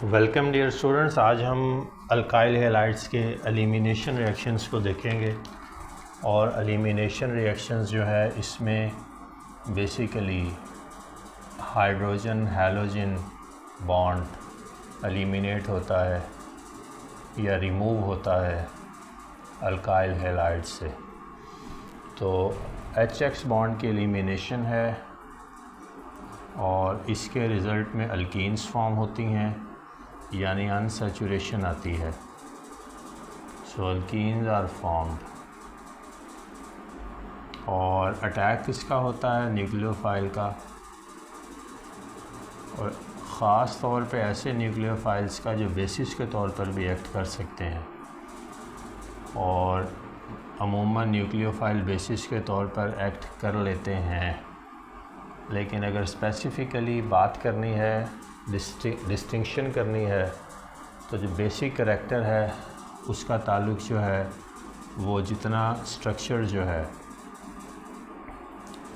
Welcome dear students. आज हम alkyl halides के एलिमिनेशन रिएक्शंस को देखेंगे। और एलिमिनेशन रिएक्शंस जो है इसमें basically hydrogen halogen bond eliminate होता है या रिमूव होता है अल्काइल हैलाइड से। तो HX बॉन्ड की एलिमिनेशन है और इसके रिज़ल्ट में अल्कीन्स फॉर्म होती हैं, यानी अनसैचुरेशन आती है। सो अल्कीन्स आर फॉर्म्ड। और अटैक किसका होता है? न्यूक्लियोफाइल का, और ख़ास तौर पे ऐसे न्यूक्लियोफाइल्स का जो बेसिस के तौर पर भी एक्ट कर सकते हैं। और अमूमन न्यूक्लियोफाइल बेसिस के तौर पर एक्ट कर लेते हैं, लेकिन अगर स्पेसिफ़िकली बात करनी है, डिस्टिंक्शन करनी है, तो जो बेसिक करैक्टर है उसका ताल्लुक़ जो है वो जितना स्ट्रक्चर जो है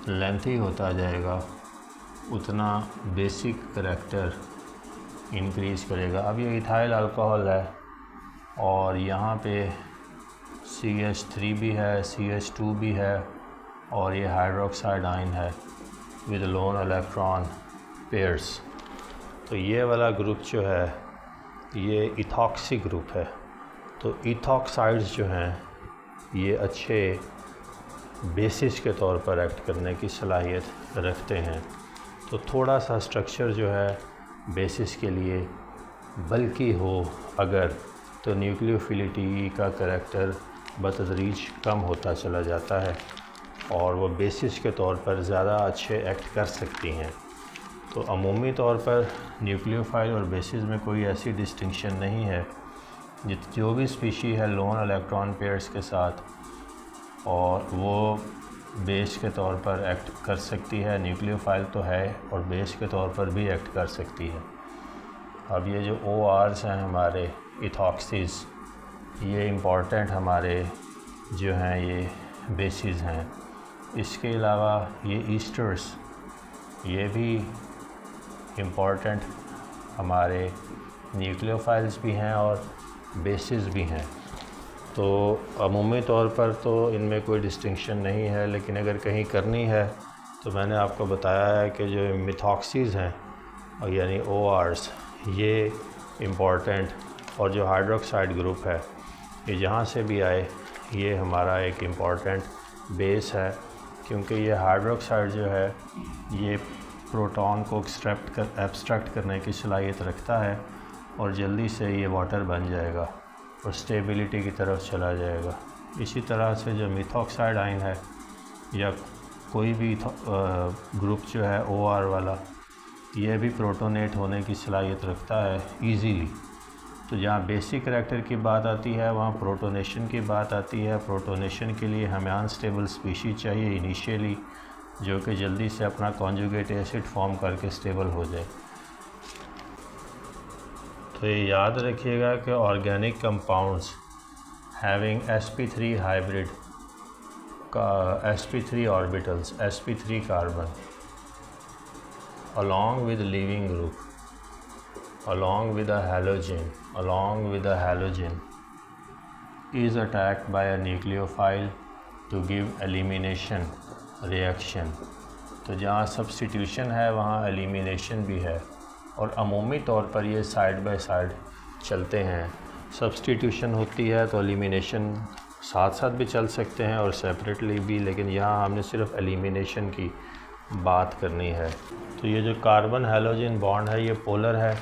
लेंथी होता जाएगा उतना बेसिक करैक्टर इंक्रीज़ करेगा। अब ये इथाइल अल्कोहल है और यहाँ पे CH3 भी है, CH2 भी है, और ये हाइड्रोक्साइड आयन है विद लोन इलेक्ट्रॉन पेयर्स। तो ये वाला ग्रुप जो है ये इथॉक्सी ग्रुप है। तो इथॉक्साइड्स जो हैं ये अच्छे बेसिस के तौर पर एक्ट करने की सलाहियत रखते हैं। तो थोड़ा सा स्ट्रक्चर जो है बेसिस के लिए बल्कि हो अगर, तो न्यूक्लियोफिलिटी का करैक्टर बतदरीज कम होता चला जाता है और वो बेसिस के तौर पर ज़्यादा अच्छे एक्ट कर सकती हैं। तो अमूमी तौर पर न्यूक्लियोफाइल और बेसिस में कोई ऐसी डिस्टिंक्शन नहीं है। जो भी स्पीशी है लोन इलेक्ट्रॉन पेयर्स के साथ, और वो बेस के तौर पर एक्ट कर सकती है। न्यूक्लियोफाइल तो है और बेस के तौर पर भी एक्ट कर सकती है। अब ये जो ORs हैं हमारे इथॉक्सीज़, ये इम्पॉर्टेंट हमारे जो हैं ये बेसिस हैं। इसके अलावा ये ईस्टर्स, ये भी इम्पॉर्टेंट हमारे न्यूक्लियोफाइल्स भी हैं और बेसिस भी हैं। तो अमूमी तौर पर तो इनमें कोई डिस्टिंक्शन नहीं है, लेकिन अगर कहीं करनी है तो मैंने आपको बताया है कि जो मिथॉक्सीज़ हैं और यानी ORs, ये इम्पॉर्टेंट, और जो हाइड्रोक्साइड ग्रुप है ये जहाँ से भी आए ये हमारा एक इम्पॉर्टेंट बेस है, क्योंकि ये हाइड्रोक्साइड जो है ये प्रोटॉन को एब्स्ट्रैक्ट करने की सलाहियत रखता है और जल्दी से ये वाटर बन जाएगा और स्टेबिलिटी की तरफ चला जाएगा। इसी तरह से जो मिथॉक्साइड आयन है या कोई भी ग्रुप जो है OR वाला, ये भी प्रोटोनेट होने की सलाहियत रखता है ईज़िली। तो जहाँ बेसिक करैक्टर की बात आती है वहाँ प्रोटोनेशन की बात आती है। प्रोटोनेशन के लिए हमें अनस्टेबल स्पीशीज़ चाहिए इनिशियली, जो कि जल्दी से अपना कॉन्जुगेट एसिड फॉर्म करके स्टेबल हो जाए। तो ये याद रखिएगा कि organic compounds having sp3 hybrid का sp3 orbitals, sp3 carbon along with leaving group, along with a halogen is attacked by a nucleophile to give elimination reaction. तो जहाँ सब्स्टिट्यूशन है वहाँ एलिमिनेशन भी है, और अमूमी तौर पर ये साइड बाय साइड चलते हैं। सब्स्टिट्यूशन होती है तो एलिमिनेशन साथ साथ भी चल सकते हैं और सेपरेटली भी, लेकिन यहाँ हमने सिर्फ एलिमिनेशन की बात करनी है। तो ये जो कार्बन हैलोजन बॉन्ड है ये पोलर है,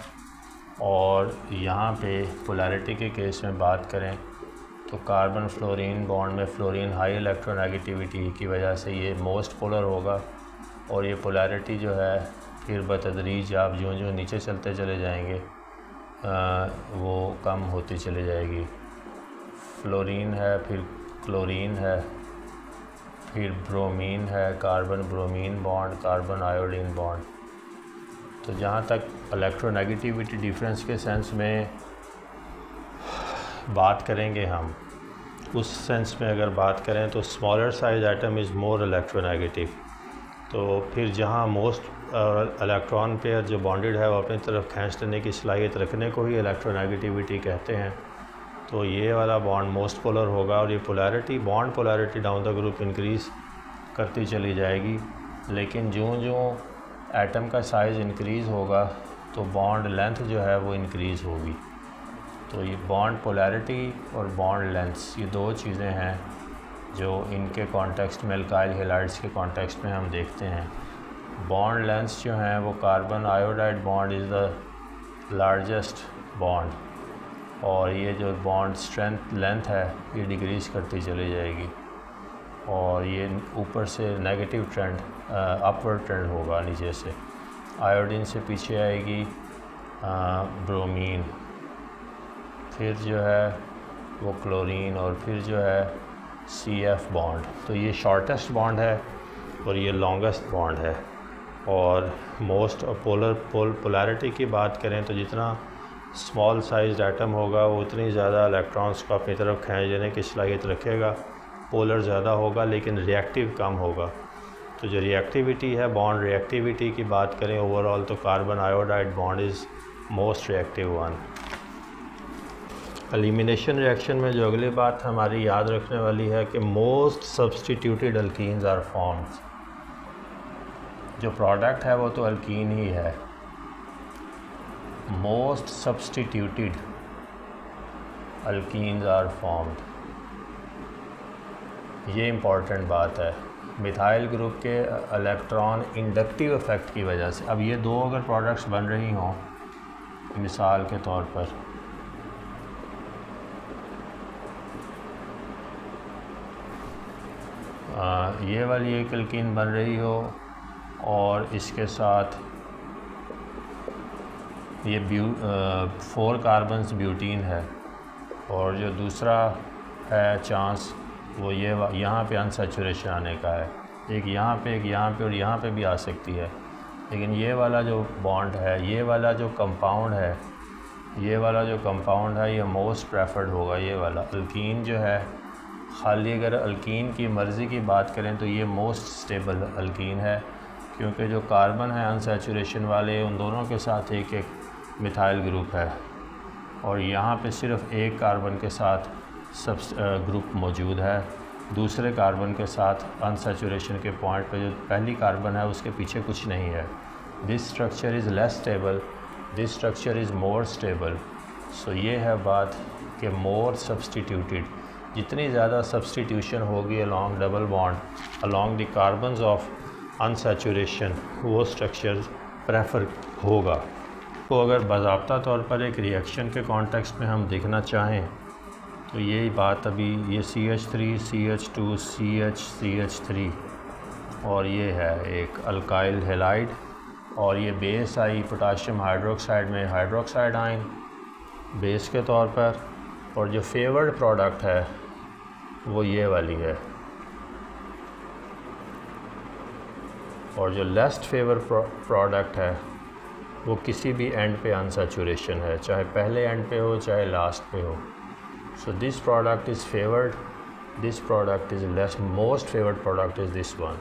और यहाँ पे पोलैरिटी के केस में बात करें तो कार्बन फ्लोरीन बॉन्ड में फ्लोरीन हाई इलेक्ट्रोनेगेटिविटी की वजह से ये मोस्ट पोलर होगा, और ये पोलैरिटी जो है फिर बतदरीज आप जो नीचे चलते चले जाएंगे वो कम होती चली जाएगी। फ्लोरीन है, फिर क्लोरीन है, फिर ब्रोमीन है, carbon bromine bond, carbon iodine bond. तो जहाँ तक इलेक्ट्रोनेगेटिविटी डिफरेंस के सेंस में बात करेंगे हम, उस सेंस में अगर बात करें तो smaller size atom is more electronegative. तो फिर जहाँ मोस्ट इलेक्ट्रॉन पेयर जो बॉन्डेड है वो अपनी तरफ खींच लेने की सलाहियत रखने को ही इलेक्ट्रोनेगेटिविटी कहते हैं। तो ये वाला बॉन्ड मोस्ट पोलर होगा और ये polarity bond polarity down the group increase करती चली जाएगी। लेकिन जो एटम का साइज़ इंक्रीज़ होगा तो बॉन्ड लेंथ जो है वो इंक्रीज़ होगी। तो ये बॉन्ड पोलैरिटी और बॉन्ड लेंथ्स ये दो चीज़ें हैं जो इनके कॉन्टेक्स्ट में अल्काइल हैलाइड्स के कॉन्टेक्स्ट में हम देखते हैं। बॉन्ड लेंथ्स जो हैं वो carbon iodide bond is the largest bond, और ये जो बॉन्ड स्ट्रेंथ लेंथ है ये डिक्रीज़ करती चली जाएगी और ये ऊपर से नेगेटिव ट्रेंड अपवर्ड ट्रेंड होगा नीचे से। आयोडीन से पीछे आएगी ब्रोमीन, फिर जो है वो क्लोरीन और फिर जो है CF बॉन्ड। तो ये शॉर्टेस्ट बॉन्ड है और ये लॉन्गेस्ट बॉन्ड है। और मोस्ट पोलैरिटी की बात करें तो जितना स्मॉल साइज एटम होगा वो उतनी ज़्यादा इलेक्ट्रॉन्स को अपनी तरफ खींच देने की सलाहियत रखेगा। पोलर ज़्यादा होगा लेकिन रिएक्टिव कम होगा। तो जो रिएक्टिविटी है, बॉन्ड रिएक्टिविटी की बात करें ओवरऑल, तो carbon iodide bond is most reactive one. Elimination reaction में जो अगली बात हमारी याद रखने वाली है कि most substituted alkenes are formed. जो प्रोडक्ट है वो तो अल्कीन ही है। Most substituted alkenes are formed, ये इम्पॉर्टेंट बात है। मिथाइल ग्रुप के इलेक्ट्रॉन इंडक्टिव इफ़ेक्ट की वजह से, अब ये दो अगर प्रोडक्ट्स बन रही हों मिसाल के तौर पर, ये वाली एक अल्कीन बन रही हो और इसके साथ ये 4 कार्बन्स ब्यूटीन है, और जो दूसरा है चांस वो ये यहाँ पे अनसैचुरेशन आने का है। एक यहाँ पे, एक यहाँ पे और यहाँ पे भी आ सकती है। लेकिन ये वाला जो बॉन्ड है, ये वाला जो कंपाउंड है, ये वाला जो कंपाउंड है ये मोस्ट प्रेफर्ड होगा। ये वाला अल्कीन जो है, खाली अगर अल्कीन की मर्ज़ी की बात करें तो ये मोस्ट स्टेबल अल्कीन है, क्योंकि जो कार्बन है अनसैचुरेशन वाले उन दोनों के साथ एक एक मिथाइल ग्रुप है, और यहाँ पे सिर्फ एक कार्बन के साथ सब ग्रुप मौजूद है। दूसरे कार्बन के साथ अनसैचुरेशन के पॉइंट पे जो पहली कार्बन है उसके पीछे कुछ नहीं है। This structure is less stable, this structure is more stable. So ये है बात कि मोर सब्सटीट्यूटेड, जितनी ज़्यादा सब्सटीट्यूशन होगी along double bond along the carbons of unsaturation, वो स्ट्रक्चर प्रेफर होगा। तो अगर बाज़ाब्ता तौर पर एक रिएक्शन के कॉन्टेक्स्ट में हम देखना चाहें तो यही बात, अभी ये CH3 CH2 CH3 और ये है एक अल्काइल हैलाइड, और ये बेस आई पोटाशियम हाइड्रोक्साइड में हाइड्रोक्साइड आयन बेस के तौर पर, और जो फेवर्ड प्रोडक्ट है वो ये वाली है, और जो लेस्ट फेवर प्रोडक्ट है वो किसी भी एंड पे अनसैचुरेशन है, चाहे पहले एंड पे हो चाहे लास्ट पे हो। So this product is favoured, this product is less, most favoured product is this one.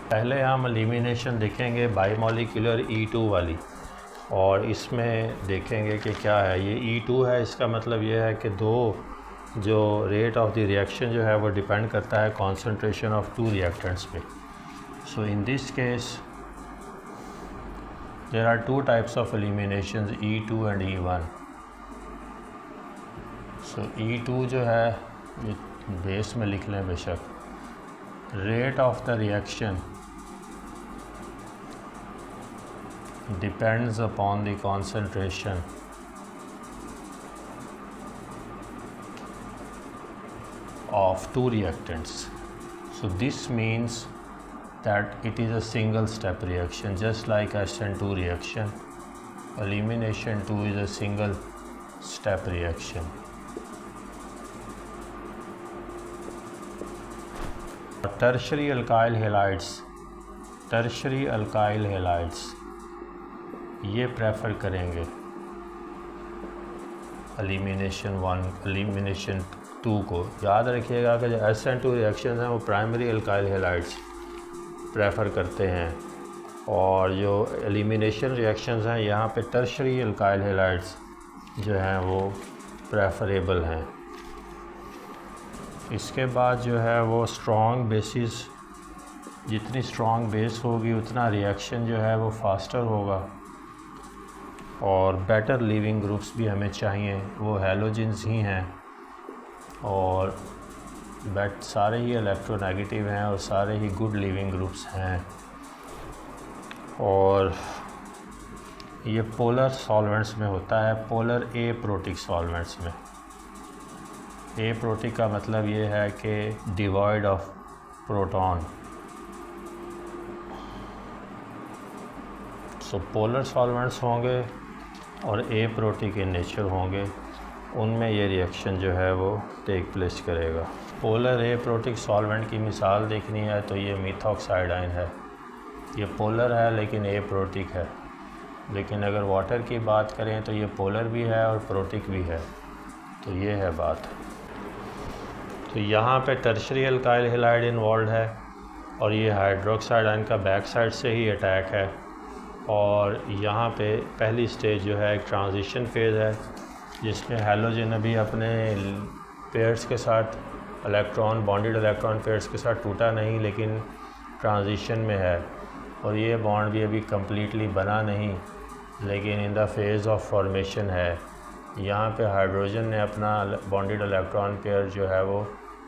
पहले हम एलिमिनेशन देखेंगे बाईमॉलिक्यूलर E2 वाली, और इसमें देखेंगे कि क्या है ये E2 है। इसका मतलब ये है कि दो जो रेट ऑफ द रिएक्शन जो है वो डिपेंड करता है कॉन्सेंट्रेशन ऑफ 2 रिएक्टेंट्स पे। So in this case there are 2 types of eliminations, E2 and E1. So E2 जो है बेस में लिख लें बेशक, rate of the reaction depends upon the concentration of 2 reactants. So this means that it is a single step reaction, just like SN2 reaction. Elimination 2 is a single step reaction. Tertiary alkyl halides, tertiary alkyl halides ये prefer करेंगे elimination 1, elimination 2 को। याद रखिएगा कि जो SN2 reaction हैं वो primary alkyl halides prefer करते हैं, और जो एलिमिनेशन रिएक्शंस हैं यहाँ पे टर्शरी अल्काइल हैलाइड्स जो हैं वो प्रेफरेबल हैं। इसके बाद जो है वो स्ट्रॉन्ग बेसिस, जितनी स्ट्रॉन्ग बेस होगी उतना रिएक्शन जो है वो फास्टर होगा, और बेटर लीविंग ग्रुप्स भी हमें चाहिए, वो हैलोजेंस ही हैं, और सारे ही इलेक्ट्रोनेगेटिव हैं और सारे ही गुड लीविंग ग्रुप्स हैं। और ये पोलर सॉल्वेंट्स में होता है, पोलर एप्रोटिक सॉल्वेंट्स में। एप्रोटिक का मतलब ये है कि devoid of proton. So polar solvents होंगे और एप्रोटिक इन नेचर होंगे, उनमें ये रिएक्शन जो है वो टेक प्लेस करेगा। पोलर एप्रोटिक सॉल्वेंट की मिसाल देखनी है तो ये मेथॉक्साइड आयन है, ये पोलर है लेकिन एप्रोटिक है। लेकिन अगर वाटर की बात करें तो ये पोलर भी है और प्रोटिक भी है, तो ये है बात। तो यहाँ पे टर्शरी अल्काइल हैलाइड इन्वॉल्व है, और ये हाइड्रोक्साइड आयन का बैक साइड से ही अटैक है, और यहाँ पे पहली स्टेज जो है एक ट्रांजिशन फेज़ है, जिसमें हैलोजन अभी अपने पेयर्स के साथ इलेक्ट्रॉन, बॉन्डेड इलेक्ट्रॉन पेयर्स के साथ टूटा नहीं, लेकिन ट्रांजिशन में है, और ये बॉन्ड भी अभी कम्प्लीटली बना नहीं, लेकिन in the phase of formation है। यहाँ पे हाइड्रोजन ने अपना बॉन्डेड इलेक्ट्रॉन पेयर जो है वो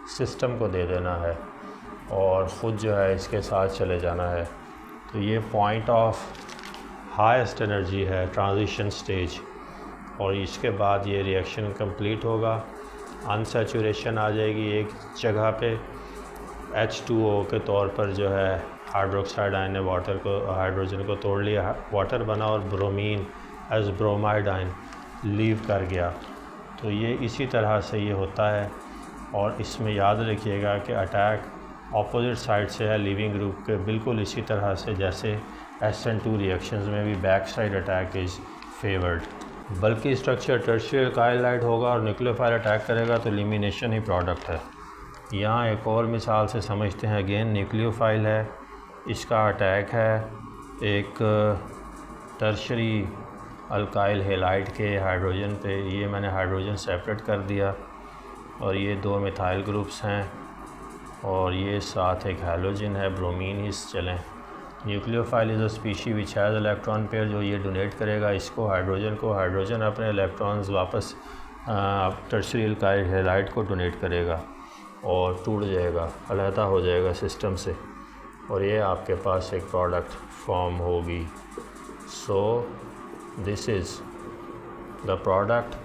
सिस्टम को दे देना है, और ख़ुद जो है इसके साथ चले जाना है। तो ये पॉइंट ऑफ हाईएस्ट एनर्जी है, ट्रांजिशन स्टेज, और इसके बाद ये रिएक्शन कंप्लीट होगा, अनसैचुरेशन आ जाएगी एक जगह पे, H2O के तौर पर जो है हाइड्रोक्साइड आयन ने हाइड्रोजन को तोड़ लिया, वाटर बना, और bromine as bromide ion leave कर गया। तो ये इसी तरह से ये होता है, और इसमें याद रखिएगा कि अटैक ऑपोजिट साइड से है लीविंग ग्रुप के, बिल्कुल इसी तरह से जैसे SN2 रिएक्शंस में भी back side attack is favoured. बल्कि स्ट्रक्चर टर्शियरी अल्काइल हैलाइड होगा और न्यूक्लियोफाइल अटैक करेगा तो एलिमिनेशन ही प्रोडक्ट है। यहाँ एक और मिसाल से समझते हैं, अगेन न्यूक्लियोफाइल है, इसका अटैक है एक टर्शरी अल्काइल हैलाइड के हाइड्रोजन पे। ये मैंने हाइड्रोजन सेपरेट कर दिया, और ये 2 मिथाइल ग्रुप्स हैं, और ये साथ एक हैलोजन है, ब्रोमीन ही चलें। Nucleophile is a species which has electron pair, जो ये डोनेट करेगा इसको, हाइड्रोजन को, हाइड्रोजन अपने इलेक्ट्रॉन्स वापस टर्शरी अल्काइल हैलाइड को डोनेट करेगा, और टूट जाएगा, अलहदा हो जाएगा सिस्टम से, और ये आपके पास एक प्रोडक्ट फॉर्म होगी। So this is the product.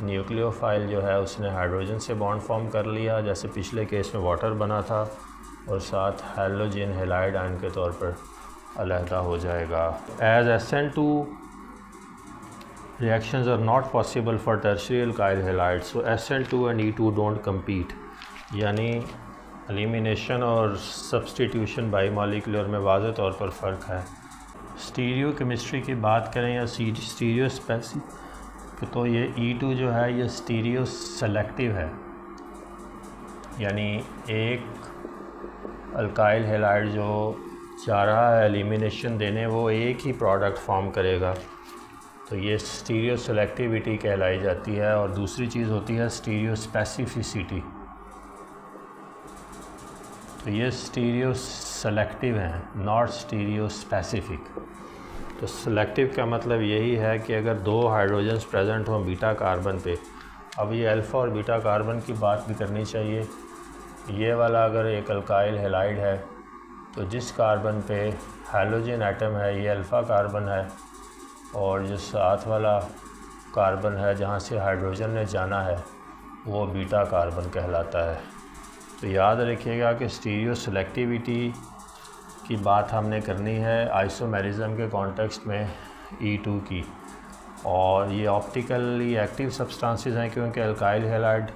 Nucleophile जो है उसने हाइड्रोजन से बॉन्ड फॉर्म कर लिया, जैसे पिछले केस में वाटर बना था, और साथ हैलोजन हैलाइड आयन के तौर पर अलहदा हो जाएगा। As SN2 reactions are not possible for tertiary alkyl halides, so SN2 and E2 don't compete। यानी एलिमिनेशन और सब्सटीट्यूशन बाई मॉलिक्यूलर में वाज़ेह तौर पर फ़र्क है। स्टीरियो केमिस्ट्री की बात करें या स्टीरियो स्पेसिफिक, तो ये E2 जो है ये स्टीरियो सेलेक्टिव है, यानी एक अल्काइल हैलाइड जो जा रहा है एलिमिनेशन देने, वो एक ही प्रोडक्ट फॉर्म करेगा, तो ये स्टीरियो सेलेक्टिविटी कहलाई जाती है। और दूसरी चीज़ होती है स्टीरियो स्पेसिफिसिटी, तो ये स्टीरियो सेलेक्टिव हैं, नॉट स्टीरियो स्पेसिफिक। तो सेलेक्टिव का मतलब यही है कि अगर 2 हाइड्रोजन्स प्रेजेंट हों बीटा कार्बन पे, अब ये अल्फ़ा और बीटा कार्बन की बात भी करनी चाहिए। ये वाला अगर एक अल्काइल हैलाइड है तो जिस कार्बन पे हैलोजन एटम है ये अल्फ़ा कार्बन है, और जो साथ वाला कार्बन है जहाँ से हाइड्रोजन ने जाना है वो बीटा कार्बन कहलाता है। तो याद रखिएगा कि स्टीरियो सेलेक्टिविटी की बात हमने करनी है आइसोमेरिज्म के कॉन्टेक्स्ट में E2 की, और ये ऑप्टिकली एक्टिव सब्सटेंसेस हैं क्योंकि अल्काइल हैलाइड,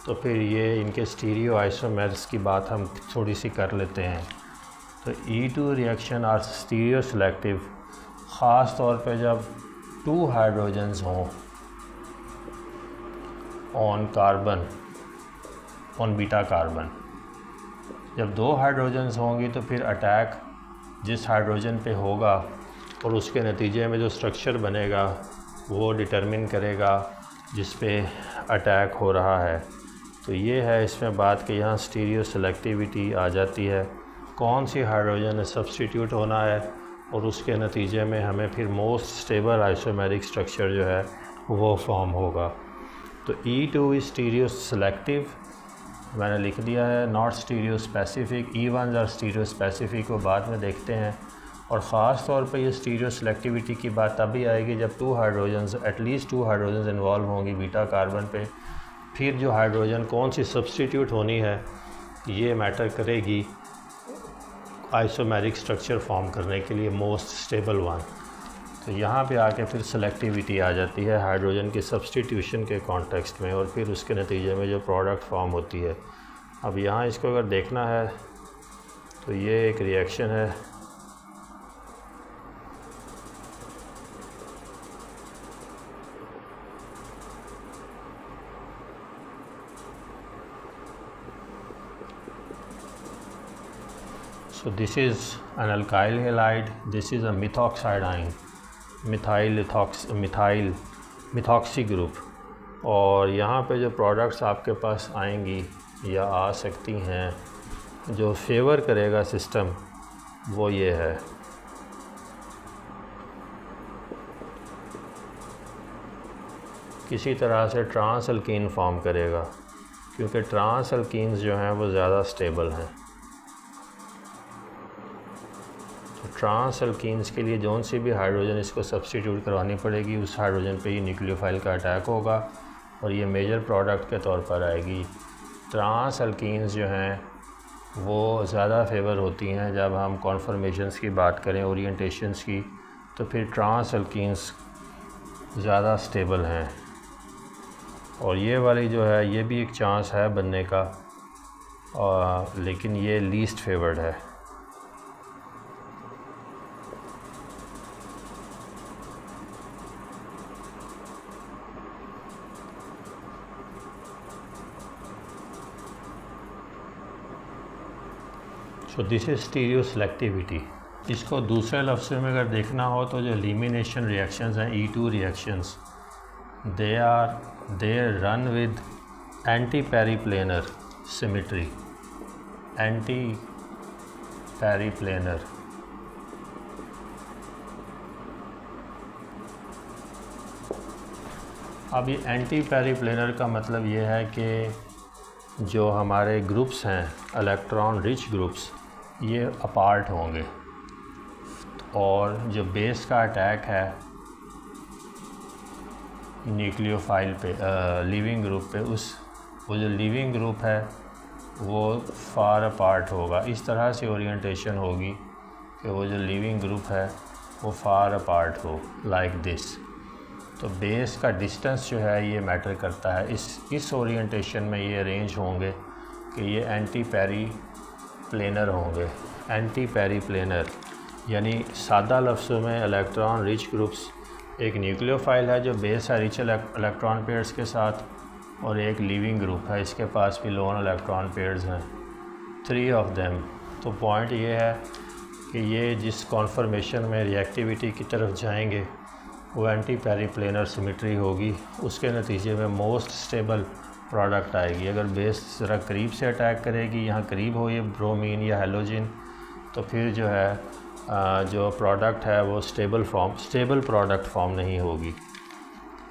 तो फिर ये इनके स्टीरियो आइसोमेर्स की बात हम थोड़ी सी कर लेते हैं। तो E2 reaction are stereo selective, ख़ास तौर पे जब 2 हाइड्रोजन्स हों on carbon on beta carbon. जब 2 हाइड्रोजन्स होंगी तो फिर अटैक जिस हाइड्रोजन पे होगा और उसके नतीजे में जो स्ट्रक्चर बनेगा वो डिटरमिन करेगा जिस पे अटैक हो रहा है। तो ये है इसमें बात कि यहाँ स्टीरियो सेलेक्टिविटी आ जाती है, कौन सी हाइड्रोजन सब्स्टिट्यूट होना है और उसके नतीजे में हमें फिर मोस्ट स्टेबल आइसोमेरिक स्ट्रक्चर जो है वो फॉर्म होगा। तो E2 इज़ स्टीरियो सेलेक्टिव, मैंने लिख दिया है, नॉट स्टीरियो स्पेसिफिक। E1 और स्टीरियो स्पेसिफिक को बाद में देखते हैं। और ख़ास तौर पे ये स्टीरियो सेलेक्टिविटी की बात तभी आएगी जब 2 हाइड्रोजन्स एटलीस्ट 2 हाइड्रोजन्स इन्वॉल्व होंगी बीटा कार्बन पे। फिर जो हाइड्रोजन कौन सी सब्स्टिट्यूट होनी है ये मैटर करेगी आइसोमेरिक स्ट्रक्चर फॉर्म करने के लिए, मोस्ट स्टेबल वन। तो यहाँ पे आके फिर सेलेक्टिविटी आ जाती है हाइड्रोजन की सब्स्टिट्यूशन के कॉन्टेक्स्ट में और फिर उसके नतीजे में जो प्रोडक्ट फॉर्म होती है। अब यहाँ इसको अगर देखना है तो ये एक रिएक्शन है, so this is an alkyl halide, this is a methoxide ion, methoxy group. और यहाँ पे जो प्रोडक्ट्स आपके पास आएंगी या आ सकती हैं जो फेवर करेगा सिस्टम वो ये है। किसी तरह से ट्रांस अल्कीन फॉर्म करेगा क्योंकि ट्रांस अल्कीन्स जो हैं वो ज़्यादा स्टेबल हैं। ट्रांस अल्कीन्स के लिए जौन सी भी हाइड्रोजन इसको सब्स्टिट्यूट करवानी पड़ेगी उस हाइड्रोजन पे ही न्यूक्लियोफाइल का अटैक होगा और ये मेजर प्रोडक्ट के तौर पर आएगी। ट्रांस अल्कीन्स जो हैं वो ज़्यादा फेवर होती हैं जब हम कॉन्फर्मेशंस की बात करें, ओरिएंटेशंस की, तो फिर ट्रांस अल्कीन्स ज़्यादा स्टेबल हैं। और ये वाली जो है ये भी एक चांस है बनने का, लेकिन ये लीस्ट फेवर्ड है। तो दिस इज़ स्टीरियो सेलेक्टिविटी। इसको दूसरे लफ्ज़ में अगर देखना हो तो जो एलिमिनेशन रिएक्शंस हैं E2 reactions, they run with anti periplanar symmetry, anti periplanar. अब ये एंटी पेरीप्लेनर का मतलब ये है कि जो हमारे ग्रुप्स हैं इलेक्ट्रॉन रिच ग्रुप्स ये अपार्ट होंगे और जो बेस का अटैक है न्यूक्लियोफाइल पे, लिविंग ग्रुप पे, वो जो लिविंग ग्रुप है वो फार अपार्ट होगा। इस तरह से ओरिएंटेशन होगी कि वो जो लिविंग ग्रुप है वो फार अपार्ट हो, लाइक दिस। तो बेस का डिस्टेंस जो है ये मैटर करता है। इस ओरिएंटेशन में ये अरेंज होंगे कि ये एंटी पेरी प्लेनर होंगे। एंटी पेरी प्लेनर यानी सादा लफ्ज़ों में इलेक्ट्रॉन रिच ग्रुप्स, एक न्यूक्लियोफाइल है जो बेस है रिच इलेक्ट्रॉन पेयर्स के साथ और एक लिविंग ग्रुप है, इसके पास भी लोन इलेक्ट्रॉन पेयर्स हैं, 3 ऑफ देम। तो पॉइंट ये है कि ये जिस कॉन्फर्मेशन में रिएक्टिविटी की तरफ जाएंगे वो एंटी पेरीप्लेनर सिमेट्री होगी, उसके नतीजे में मोस्ट स्टेबल प्रोडक्ट आएगी। अगर बेस ज़रा करीब से अटैक करेगी, यहाँ करीब हो ये ब्रोमीन या हेलोजिन, तो फिर जो है जो प्रोडक्ट है वो स्टेबल प्रोडक्ट फॉर्म नहीं होगी।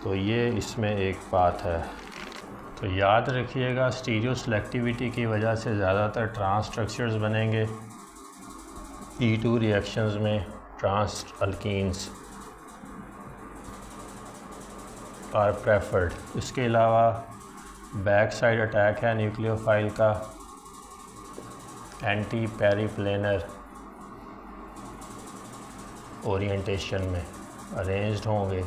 तो ये इसमें एक बात है। तो याद रखिएगा स्टीरियो सेलेक्टिविटी की वजह से ज़्यादातर ट्रांस स्ट्रक्चर्स बनेंगे E2 रिएक्शंस में, ट्रांस अल्कीन्स आर प्रेफर्ड। इसके अलावा बैक साइड अटैक है न्यूक्लियोफाइल का, एंटी पेरीप्लेनर ओरिएंटेशन में अरेंज्ड होंगे,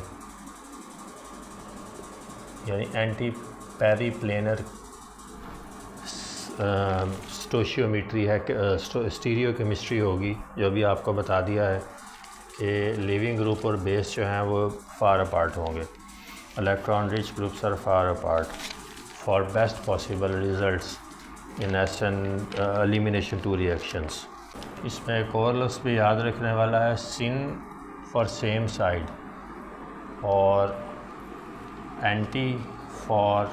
यानी एंटी पेरीप्लेनर स्टोशियोमेट्री है, स्टीरियो केमिस्ट्री होगी, जो भी आपको बता दिया है कि लिविंग ग्रुप और बेस जो हैं वो फार अपार्ट होंगे। Electron rich groups are far apart for best possible results in elimination two reactions. इसमें एक और लफ्ज़ भी याद रखने वाला है, सिन फॉर सेम साइड और एंटी फॉर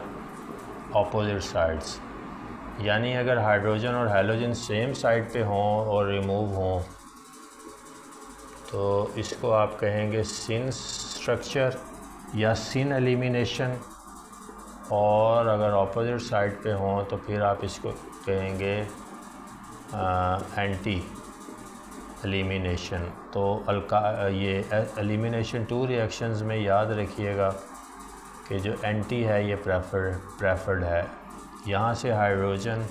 ऑपोजिट साइड्स। यानी अगर हाइड्रोजन और हैलोजन सेम साइड पे हों और रिमूव हों तो इसको आप कहेंगे सिन स्ट्रक्चर या सिन एलिमिनेशन, और अगर ऑपोजिट साइड पे हों तो फिर आप इसको कहेंगे एंटी एलिमिनेशन। तो ये एलिमिनेशन टू रिएक्शंस में याद रखिएगा कि जो एंटी है ये प्रेफर्ड है, यहाँ से हाइड्रोजन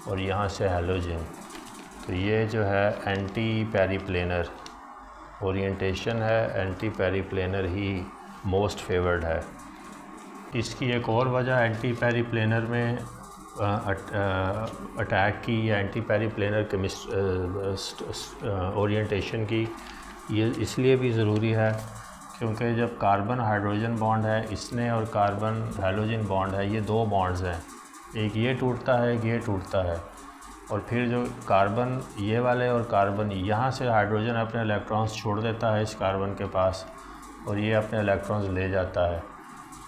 और यहाँ से हैलोजन। तो ये जो है एंटी पेरीप्लेनर ओरिएंटेशन है, एंटी पेरीप्लेनर ही मोस्ट फेवर्ड है। इसकी एक और वजह एंटी पेरीप्लेनर में अटैक की या एंटी पेरीप्लेनर ओरिएंटेशन की ये इसलिए भी ज़रूरी है क्योंकि जब कार्बन हाइड्रोजन बॉन्ड है, इसने और कार्बन हैलोजन बॉन्ड है, ये दो बॉन्ड्स हैं, एक ये टूटता है एक ये टूटता है, और फिर जो कार्बन ये वाले और कार्बन यहाँ से हाइड्रोजन अपने इलेक्ट्रॉन्स छोड़ देता है इस कार्बन के पास और ये अपने इलेक्ट्रॉन्स ले जाता है।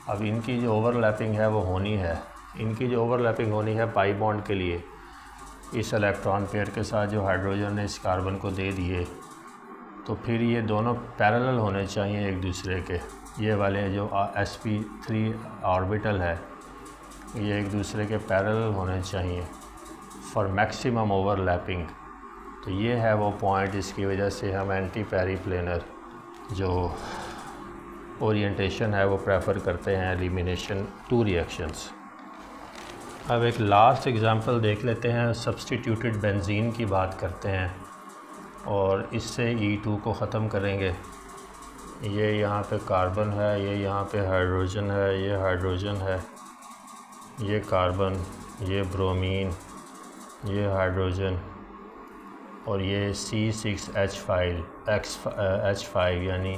अब इनकी जो ओवरलैपिंग है वो होनी है, इनकी जो ओवरलैपिंग होनी है पाई बॉन्ड के लिए इस इलेक्ट्रॉन पेयर के साथ जो हाइड्रोजन ने इस कार्बन को दे दिए, तो फिर ये दोनों पैरेलल होने चाहिए एक दूसरे के। ये वाले जो sp3 ऑर्बिटल है ये एक दूसरे के पैरेलल होने चाहिए फॉर मैक्सिमम ओवरलैपिंग। तो ये है वो पॉइंट जिसकी वजह से हम एंटी पेरीप्लेनर जो ओरिएंटेशन है वो प्रेफर करते हैं एलिमिनेशन टू रिएक्शंस। अब एक लास्ट एग्जांपल देख लेते हैं, सब्स्टिट्यूटेड बेंजीन की बात करते हैं और इससे E2 को ख़त्म करेंगे। ये यहाँ पे कार्बन है, ये यहाँ पे हाइड्रोजन है, ये हाइड्रोजन है, ये कार्बन, ये ब्रोमीन, ये हाइड्रोजन और ये C6H5 यानी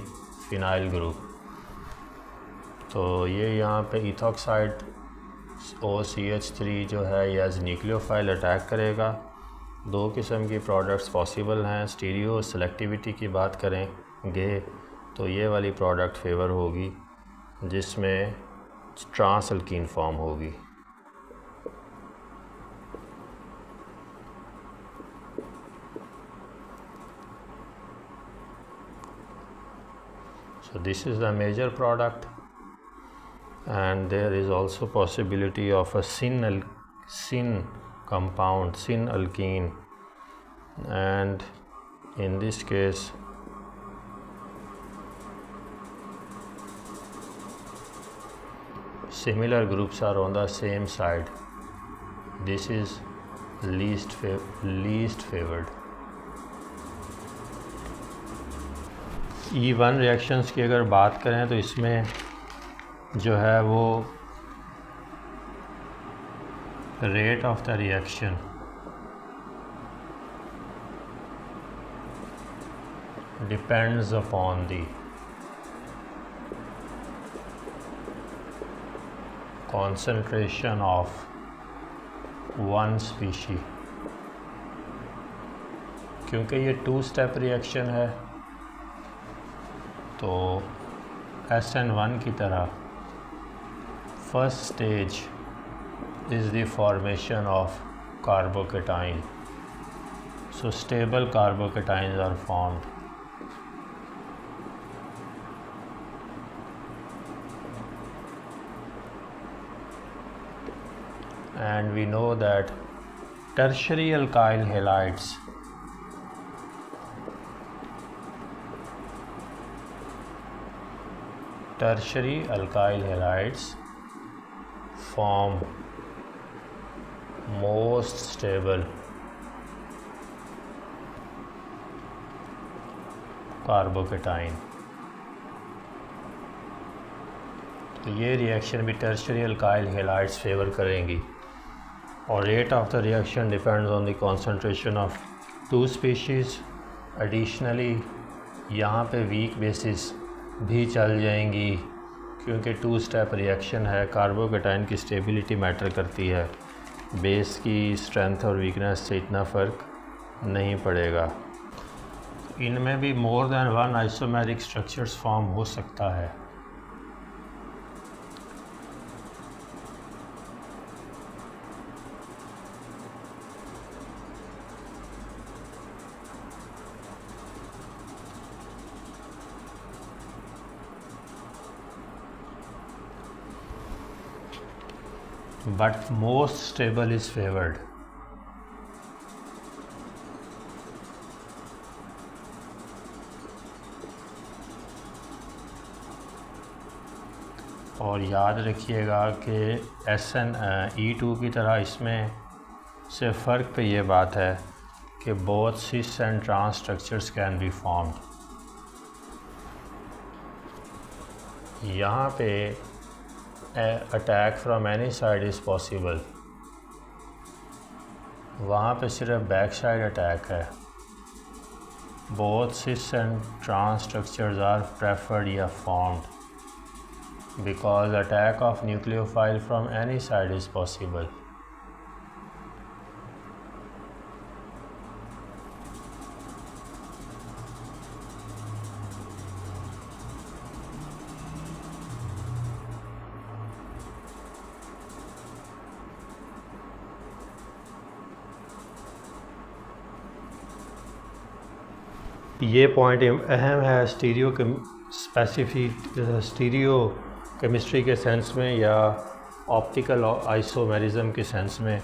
फिनाइल ग्रुप। तो ये यहाँ पे इथॉक्साइड OCH3 जो है ये एज न्यूक्लियोफाइल अटैक करेगा। दो किस्म की प्रोडक्ट्स पॉसिबल हैं। स्टीरियो सेलेक्टिविटी की बात करेंगे तो ये वाली प्रोडक्ट फेवर होगी जिसमें ट्रांस अल्कीन फॉर्म होगी। So this is the major product, and there is also possibility of a syn compound, syn alkene, and in this case similar groups are on the same side. This is least favored. E1 reactions की अगर बात करें तो इसमें जो है वो rate of the reaction depends upon the concentration of one species। क्योंकि ये 2 स्टेप रिएक्शन है तो SN1 की तरह first stage is the formation of carbocation. So stable carbocations are formed. And we know that tertiary alkyl halides form most stable carbocation. तो ये reaction भी tertiary alkyl halides favour करेंगी और rate of the reaction depends on the concentration of 2 species. Additionally यहाँ पे week basis भी चल जाएंगी क्योंकि 2 स्टेप रिएक्शन है, कार्बोकेटाइन की स्टेबिलिटी मैटर करती है। बेस की स्ट्रेंथ और वीकनेस से इतना फ़र्क नहीं पड़ेगा। इनमें भी more than one isomeric structures form हो सकता है। But most stable is favored. और याद रखिएगा कि SnE2 की तरह इसमें से फ़र्क पे ये बात है कि both cis and trans structures can be formed। यहाँ पे attack from any side is possible, वहाँ पे सिर्फ बैक साइड अटैक है। Both cis and trans structures are preferred या formed because attack of nucleophile from any side is possible. ये point अहम है स्टीरियो केमिस्ट्री के सेंस में या ऑप्टिकल आइसोमेरिज्म के सेंस में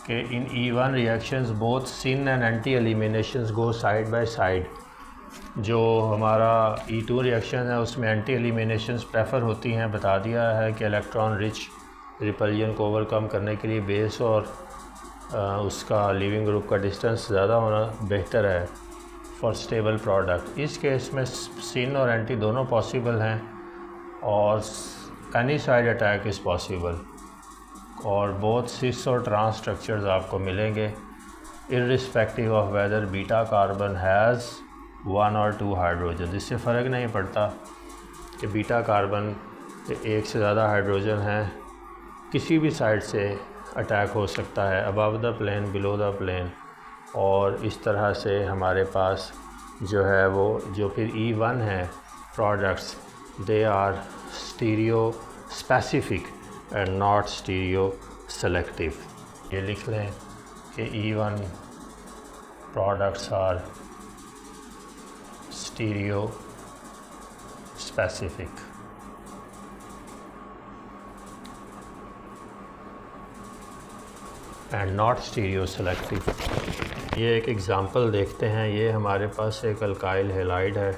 कि in E1 reactions both syn and anti eliminations go side by side. जो हमारा E2 रिएक्शन है उसमें एंटी एलिमिनेशंस प्रेफर होती हैं। बता दिया है कि इलेक्ट्रॉन रिच रिपल्जन को ओवरकम करने के लिए बेस और उसका लीविंग ग्रुप का डिस्टेंस ज़्यादा होना बेहतर है फॉर स्टेबल प्रोडक्ट। इस केस में सिन और एंटी दोनों पॉसिबल हैं और any side attack is possible और बोथ सिस और ट्रांस स्ट्रक्चर्स आपको मिलेंगे irrespective of whether beta carbon has 1 और 2 हाइड्रोजन। इससे फ़र्क नहीं पड़ता कि बीटा कार्बन के एक से ज़्यादा हाइड्रोजन हैं, किसी भी साइड से अटैक हो सकता है, above the plane, below the plane. और इस तरह से हमारे पास जो है वो जो फिर E1 है products they are stereospecific and not stereoselective. ये लिख लें कि E1 products are stereospecific. And not stereoselective. ये एक एग्ज़ाम्पल देखते हैं। ये हमारे पास एक अल्काइल हैलाइड है,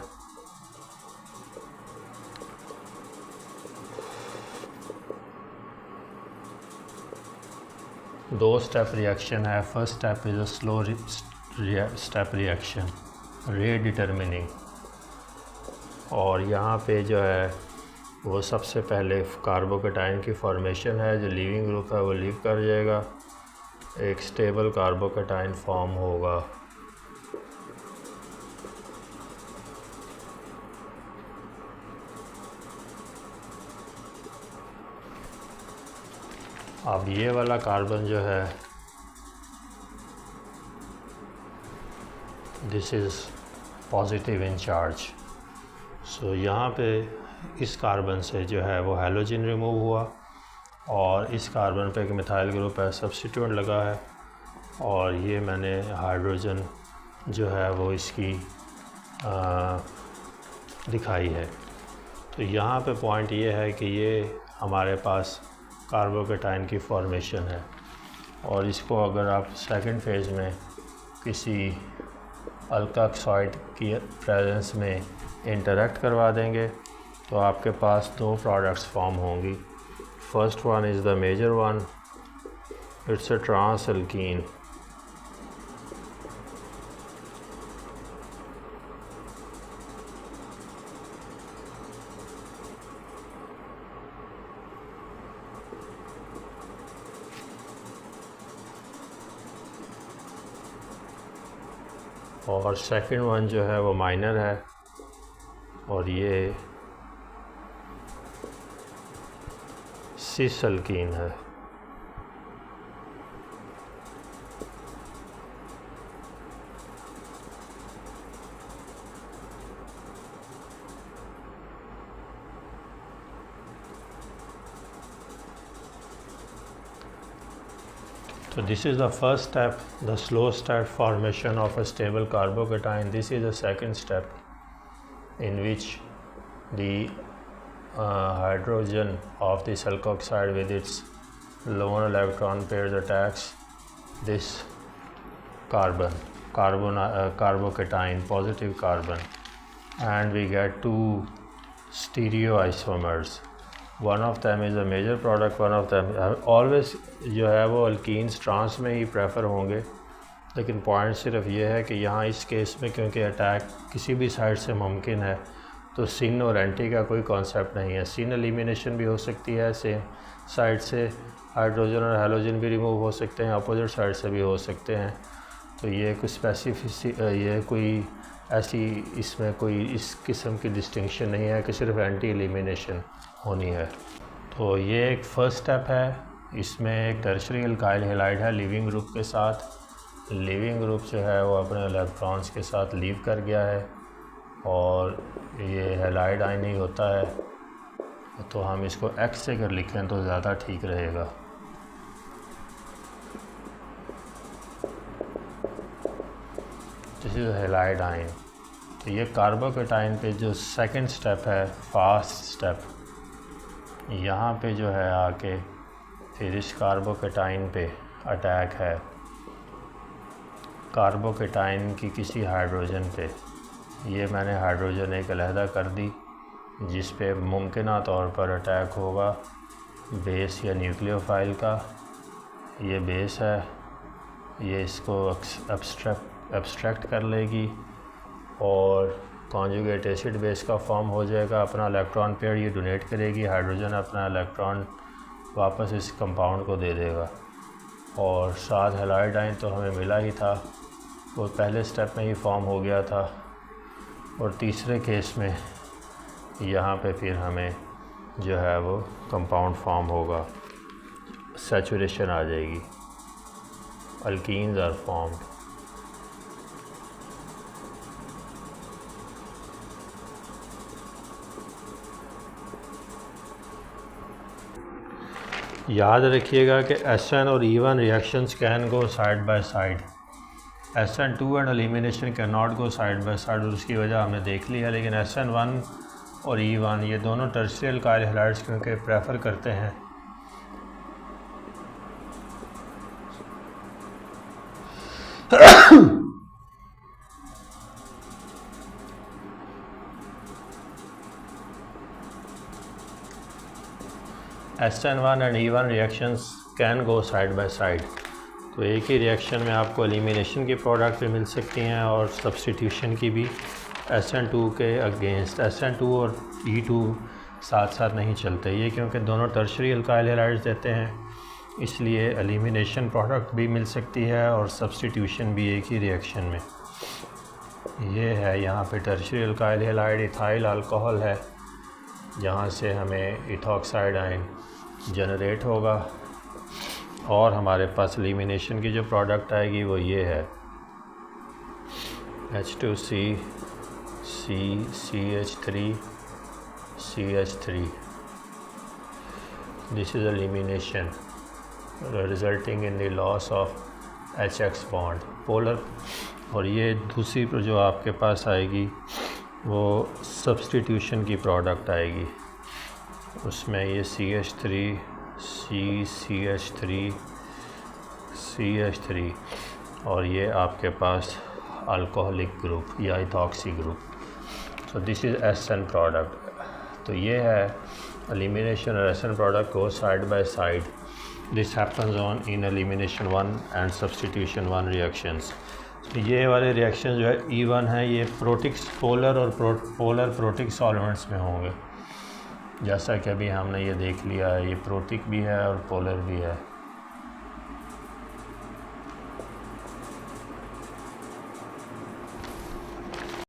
दो स्टेप रिएक्शन है। First step is a slow step reaction rate determining. और यहाँ पे जो है वो सबसे पहले कार्बोकेटाइन की फॉर्मेशन है। जो लीविंग ग्रुप है वो लीव कर जाएगा, एक स्टेबल कार्बोकेटाइन फॉर्म होगा। अब ये वाला कार्बन जो है this is positive in charge. So यहाँ पे इस कार्बन से जो है वो हैलोजन रिमूव हुआ और इस कार्बन पे एक मिथाइल ग्रुप है, सब्स्टिट्यूट लगा है और ये मैंने हाइड्रोजन जो है वो इसकी दिखाई है। तो यहाँ पे पॉइंट ये है कि ये हमारे पास कार्बोकेटाइन की फॉर्मेशन है और इसको अगर आप सेकंड फेज़ में किसी अल्काक्साइड की प्रेजेंस में इंटरेक्ट करवा देंगे तो आपके पास दो प्रोडक्ट्स फॉर्म होंगी। First one is the major one, it's a trans alkene. और सेकंड वन जो है वो माइनर है और ये सिस एल्कीन है। So this is the first step, the slow step formation of a stable carbocation. This is the second step in which the hydrogen of this alkoxide with its lone electron pairs attacks this carbocation, positive carbon, and we get two stereoisomers. One of them is a major product, one of them always जो है वो alkenes trans में ही prefer होंगे, लेकिन point सिर्फ ये है कि यहाँ इस केस में क्योंकि अटैक किसी भी साइड से मुमकिन है तो सिन और एंटी का कोई कॉन्सेप्ट नहीं है। सिन एलिमिनेशन भी हो सकती है, सेम साइड से हाइड्रोजन और हैलोजन भी रिमूव हो सकते हैं, अपोजिट साइड से भी हो सकते हैं। तो ये कोई ये कोई ऐसी इसमें कोई इस किस्म की डिस्टिंक्शन नहीं है कि सिर्फ एंटी एलिमिनेशन होनी है। तो ये एक फ़र्स्ट स्टेप है, इसमें एक टर्शरी अल्काइल हैलाइड है लिविंग ग्रुप के साथ। लिविंग ग्रुप जो है वो अपने इलेक्ट्रॉन्स के साथ लीव कर गया है और ये हैलाइड आयन ही होता है, तो हम इसको एक्स से अगर लिखें तो ज़्यादा ठीक रहेगा। This is halide ion. तो ये कार्बोकेटाइन पे जो सेकंड स्टेप है, फास्ट स्टेप, यहाँ पे जो है आके फिर इस कार्बोकेटाइन पे अटैक है कार्बोकेटाइन की किसी हाइड्रोजन पे। ये मैंने हाइड्रोजन एक अलहदा कर दी जिस पे मुमकिना तौर पर अटैक होगा बेस या न्यूक्लियोफाइल का। ये बेस है, ये इसको एब्स्ट्रैक्ट कर लेगी और कॉन्जुगेट एसिड बेस का फॉर्म हो जाएगा। अपना इलेक्ट्रॉन पेयर ये डोनेट करेगी, हाइड्रोजन अपना इलेक्ट्रॉन वापस इस कंपाउंड को दे देगा और साथ हैलाइड आयन तो हमें मिला ही था, वो पहले स्टेप में ही फॉर्म हो गया था। और तीसरे केस में यहाँ पे फिर हमें जो है वो कंपाउंड फॉर्म होगा, सैचुरेशन आ जाएगी, अल्कीन्स आर फॉर्म्ड। याद रखिएगा कि SN और E1 reactions can go side by side. SN2 and elimination can not go side by side और उसकी वजह हमने देख ली है। लेकिन SN1 और E1 ये दोनों टर्शियरी अल्काइल हैलाइड्स क्योंकि प्रेफर करते हैं SN1 and E1 reactions can go side by side. तो एक ही रिएक्शन में आपको एलिमिनेशन की प्रोडक्ट भी मिल सकती हैं और सब्स्टिट्यूशन की भी SN2 के अगेंस्ट। SN2 और E2 साथ साथ नहीं चलते ये क्योंकि दोनों टर्शियरी अल्काइल हैलाइड्स देते हैं, इसलिए एलिमिनेशन प्रोडक्ट भी मिल सकती है और सब्स्टिट्यूशन भी एक ही रिएक्शन में। ये है यहाँ पे tertiary alkyl halide ethyl alcohol है, जहाँ से हमें इथॉक्साइड आयन जनरेट होगा और हमारे पास एलिमिनेशन की जो प्रोडक्ट आएगी वो ये है H2C CH3 CH3। This is elimination resulting in the loss of HX bond polar. और ये दूसरी जो आपके पास आएगी वो सब्स्टिट्यूशन की प्रोडक्ट आएगी, उसमें ये CH3 CH3 और ये आपके पास अल्कोहलिक ग्रुप या ethoxy group. So this is SN product. तो ये है एलिमिनेशन और SN प्रोडक्ट को side by side. This happens on in elimination 1 and substitution 1 reactions. ये वाले रिएक्शन जो है E1 है, ये प्रोटिक्स पोलर और पोलर प्रोटिक सॉल्वेंट्स में होंगे, जैसा कि अभी हमने ये देख लिया है। ये प्रोटिक भी है और पोलर भी है।